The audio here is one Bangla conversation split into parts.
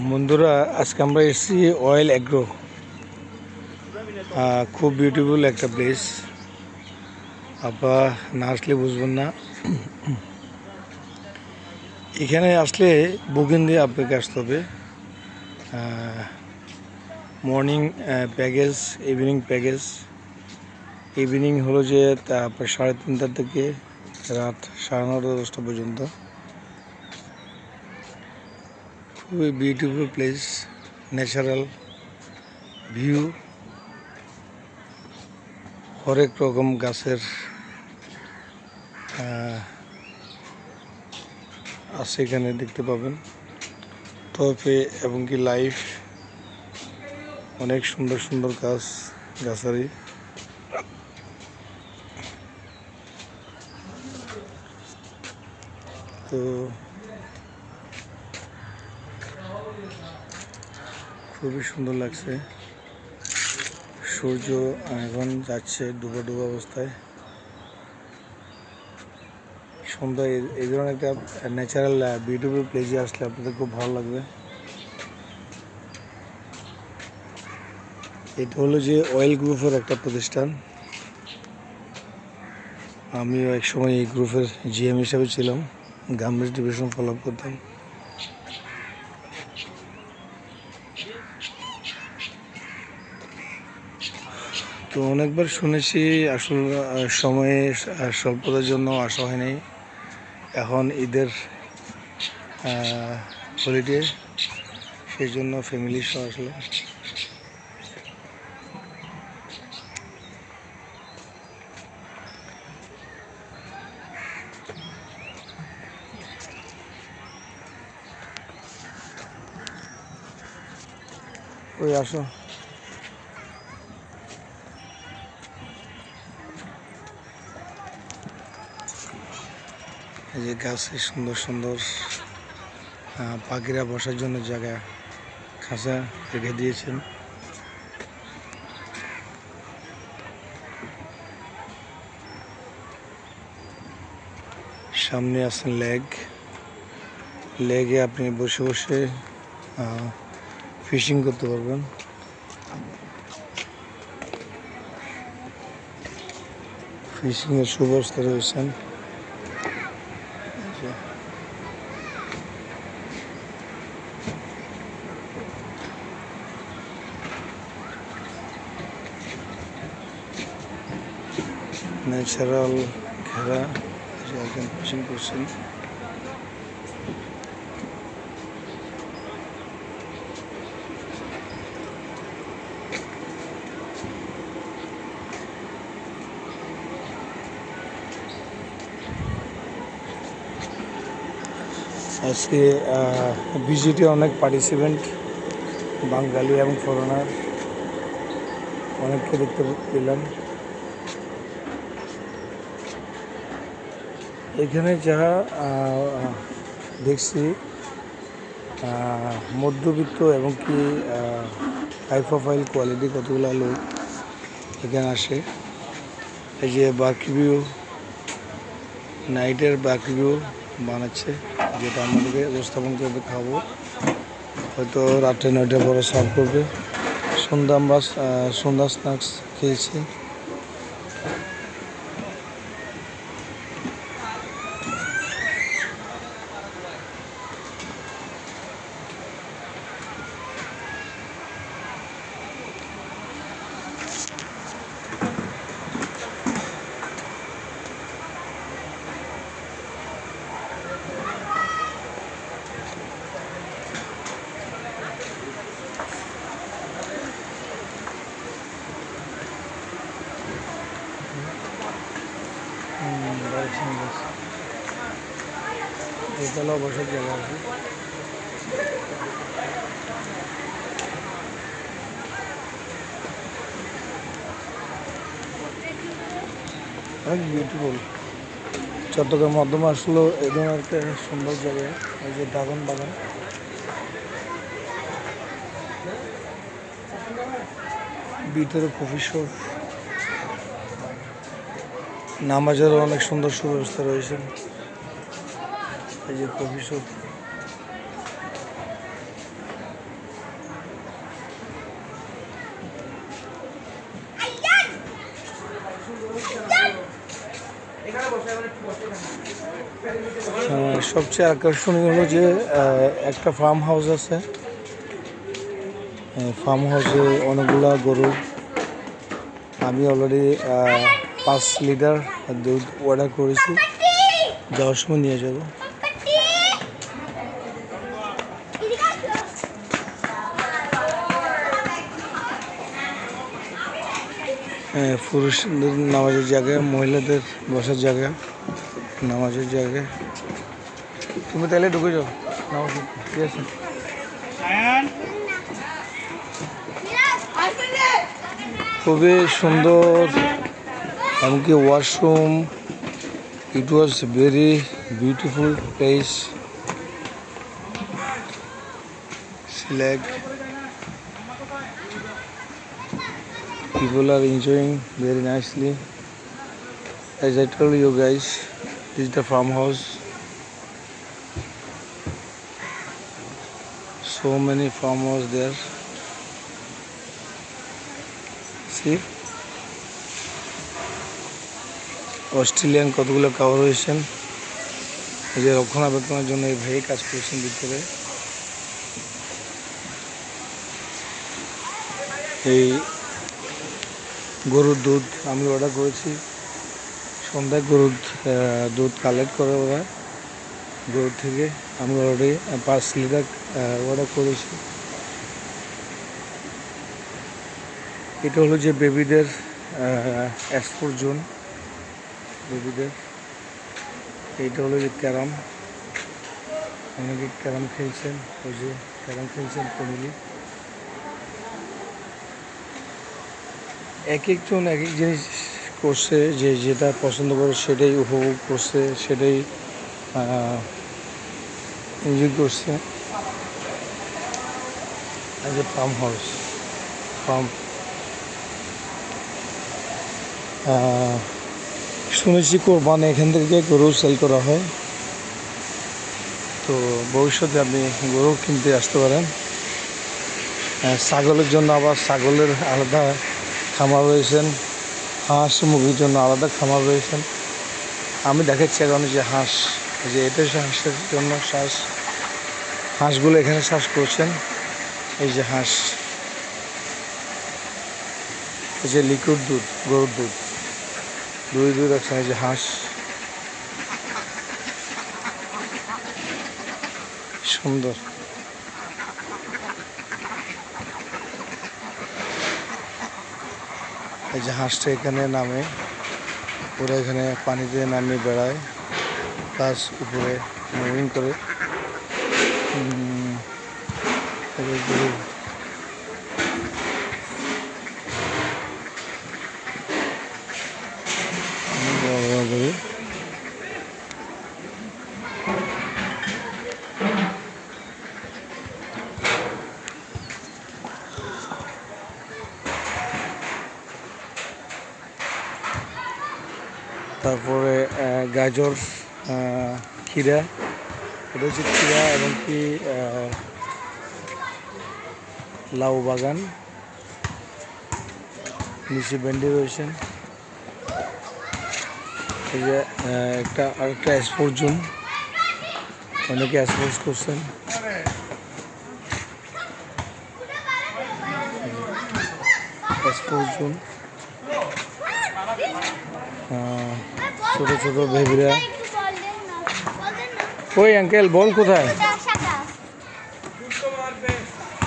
বন্ধুরা, আজকে আমরা এসেছি অয়েল অ্যাগ্রো। খুব বিউটিফুল একটা প্লেস, আপনারা না আসলে বুঝবেন না। এখানে আসলে বুকিং দিয়ে আপনাকে আসতে হবে। Morning package, evening package. Evening হলো যে আপনার 3:30 থেকে রাত 9:30-10টা পর্যন্ত। খুবই বিউটিফুল প্লেস, ন্যাচারাল ভিউ, হরেক রকম গাছের আছে এখানে দেখতে পাবেন। তবে এবং কি লাইফ অনেক সুন্দর সুন্দর গাছারি। তো খুবই সুন্দর লাগছে। সূর্য এখন যাচ্ছে ডুবা ডুবা অবস্থায়। সন্ধ্যায় এই ধরনের একটা ন্যাচারাল বিউটিফুল প্লেসে আসলে আপনাদের খুব ভালো লাগবে। এটা হলো যে অয়েল গ্রুপের একটা প্রতিষ্ঠান। আমিও এক সময় এই গ্রুপের জিএম হিসাবে ছিলাম, গার্মেন্টস ডিভিশন ফলো আপ করতাম। তো অনেকবার শুনেছি, আসলে সময়ে স্বল্পতার জন্য আসা হয়নি। এখন ঈদের হলিডে, সেই জন্য ফ্যামিলির সহ আসলে। ওই আসো, এই যে গাছে সুন্দর সুন্দর পাখিরা বসার জন্য জায়গা, খাঁচা রেখে দিয়েছেন। সামনে আছেন লেগে আপনি বসে বসে ফিশিং করতে পারবেন। ফিশিংয়ের সুব্যবস্থা রয়েছেন। ন্যাচারাল ঘেরা, একজন ফিশিং করছেন। আজকে ভিজিটে অনেক পার্টিসিপেন্ট, বাঙালি এবং ফরেনার অনেককে দেখতে পেলাম। এখানে যা দেখছি, মধ্যবিত্ত এবং কি হাই প্রোফাইল কোয়ালিটি কতগুলো লোক এখানে আসে। এই যে বারবিকিউ, নাইটের বারবিকিউ বানাচ্ছে, যেটা আমাদেরকে উপস্থাপন করবে, খাবো। হয়তো রাত্রে 9টার পরে সার্ভ করবে। আমরা সন্ধ্যা স্ন্যাক্স খেয়েছি। দোতলা বসার জায়গা আছে। অনেক বিউটিফুল। চট্টগ্রাম মাধ্যমে আসলো এই ধরনের একটা সুন্দর জায়গায়। এই যে ড্রাগন বাগান, ভিতরে কফি শপ, নামাজেরও অনেক সুন্দর সুব্যবস্থা রয়েছে। এই যে কফি শপ, সবচেয়ে আকর্ষণীয় হলো যে একটা ফার্ম হাউস আছে। ফার্ম হাউসে অনেকগুলা গরু। আমি অলরেডি 5 লিটার দুধ অর্ডার করেছি, যাওয়ার সময় নিয়ে যাব। পুরুষদের নামাজের জায়গায়, মহিলাদের বসার জায়গা, নামাজের জায়গায়। তুমি তাহলে ঢুকে যাও নামাজ, ঠিক আছে? খুবই সুন্দর, এমনকি washroom. It was very beautiful place. Silag. People are enjoying very nicely. As I told you guys, this is the farmhouse. So many farmhouse there. See, Australian কতগুলো কাভার হয়েছেন। এই যে রক্ষণাবেক্ষণের জন্য এই ভাই কাজ করছেন ভিতরে। এই গরুর দুধ আমি অর্ডার করেছি, সন্ধ্যায় গরুর দুধ কালেক্ট করে ওরা গরুর থেকে। আমি অলরেডি 5 লিটার অর্ডার করেছি। এটা হলো যে বেবিদের এক্সপোর্ট জোন, বেবিদের। এইটা হলো যে ক্যারাম, অনেকে ক্যারাম খেলছেন, ওই যে ক্যারাম খেলছেন ফ্যামিলি। এক একজন এক এক জিনিস করছে, যে যেটা পছন্দ করে সেটাই উপভোগ করছে, সেটাই এনজয় করছে। এই যে ফার্ম হাউস, ফার্ম। শুনেছি কোরবানি এখান থেকে গরু সেল করা হয়, তো ভবিষ্যতে আপনি গরু কিনতে আসতে পারেন। ছাগলের জন্য আবার ছাগলের আলাদা খামার রয়েছেন, হাঁস মুরগির জন্য আলাদা খামার রয়েছেন। আমি দেখাচ্ছি এখন যে হাঁস, যে এটা হাঁসের জন্য হাঁসগুলো এখানে চাষ করছেন। এই যে হাঁস, এই যে লিকুইড দুধ, গরুর দুধ, দুধ রাখছেন। এই যে হাঁস, সুন্দর। এই যে হাঁসটা এখানে নামে, ওরা এখানে পানিতে নামিয়ে বেড়ায়, প্লাস উপরে মুভিং করে। তারপরে গাজর, ক্ষীরা, এটা হচ্ছে ক্ষীরা, এবং কি লাউ বাগান। নিচে ভেন্ডি রয়েছেন। এই যে আরেকটা এক্সপোর্ট জোন, অনেকে এক্সপোর্ট করছেন। এক্সপোর্ট জোন, ছোট ছোট বেবিরা। ওই আঙ্কেল বল কোথায়?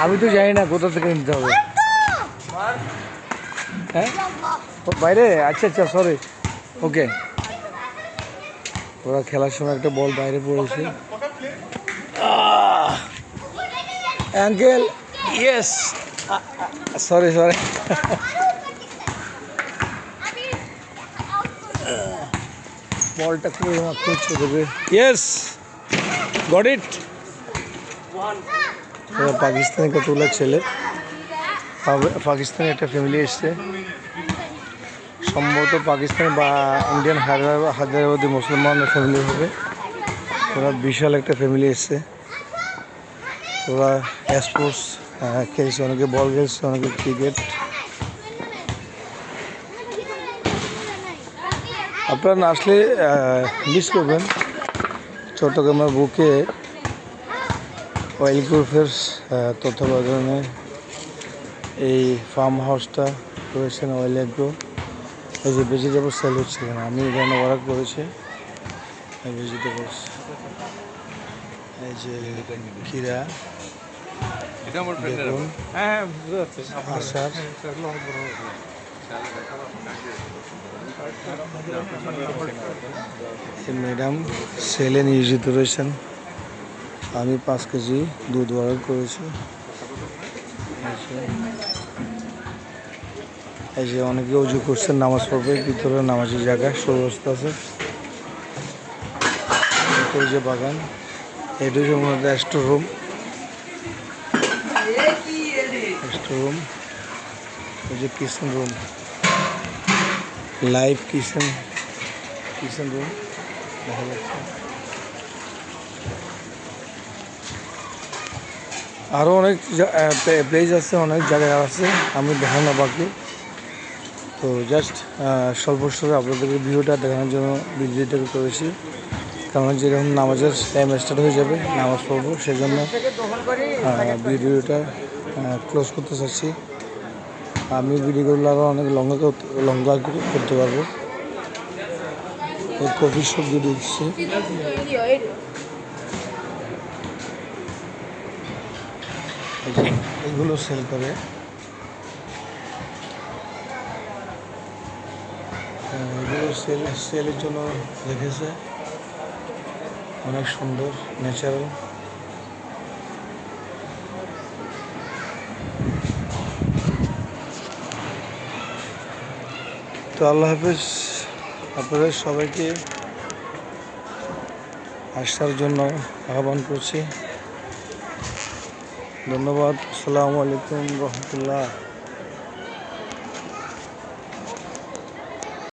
আমি তো জানি না কোথা থেকে নিতে হবে। হ্যাঁ বাইরে, আচ্ছা আচ্ছা, সরি, ওকে। ওরা খেলার সময় একটা বল বাইরে পড়েছে। Uncle, yes, sorry sorry. বলটা খুবই মাত্র দেবে। Yes, got it. পাকিস্তানি কতগুলো ছেলে, পাকিস্তানি একটা ফ্যামিলি এসছে, সম্ভবত পাকিস্তানি বা ইন্ডিয়ান হায়দ্রাবাদি মুসলমান ফ্যামিলি হবে। ওরা বিশাল একটা ফ্যামিলি এসছে। ওরা স্পোর্টস খেলছে, অনেকে বল খেলছে, অনেকে ক্রিকেট। আপনারা না আসলে মিস করবেন। চট্টগ্রামের বুকে অয়েল গ্রুপের তত্ত্বাবধানে এই ফার্ম হাউসটা করেছেন অয়েল এগ্রো। এই যে ভেজিটেবল সেল হচ্ছে, আমি এখানে অর্ডার করেছি ভেজিটেবলস। এই যে খিরা, দেখুন আচার, ম্যাডাম সেলে নিয়োজিত রয়েছেন। আমি 5 কেজি দুধ অর্ডার করেছি। এই যে অনেকে উজু করছেন, নামাজ পড়বে, ভিতরে নামাজের জায়গা সুব্যবস্থা আছে। যে বাগান, এটা হচ্ছে মূলত স্টোর রুম। এই যে kitchen room, live kitchen room দেখা যাচ্ছে। আরও অনেক প্লেস আছে, অনেক জায়গায় আছে, আমি দেখানো বাকি। তো জাস্ট স্বল্প স্বল্প আপনাদেরকে ভিডিওটা দেখানোর জন্য ভিডিওটা করেছি। কারণ যেরকম নামাজের টাইম স্টার্ট হয়ে যাবে, নামাজ পড়বো, সেই জন্য ভিডিওটা ক্লোজ করতে চাচ্ছি। আমি ভিডিওগুলো আরও অনেক লম্বা করতে পারবো। কফি শপ দিয়ে দিচ্ছি। এগুলো সেল করে, এগুলো সেলের জন্য রেখেছে। অনেক সুন্দর ন্যাচারাল। তো আল্লাহ হাফেজ, আপনাদের সবাইকে আসার জন্য আহ্বান করছি। ধন্যবাদ। আসসালামু আলাইকুম রহমতুল্লাহ।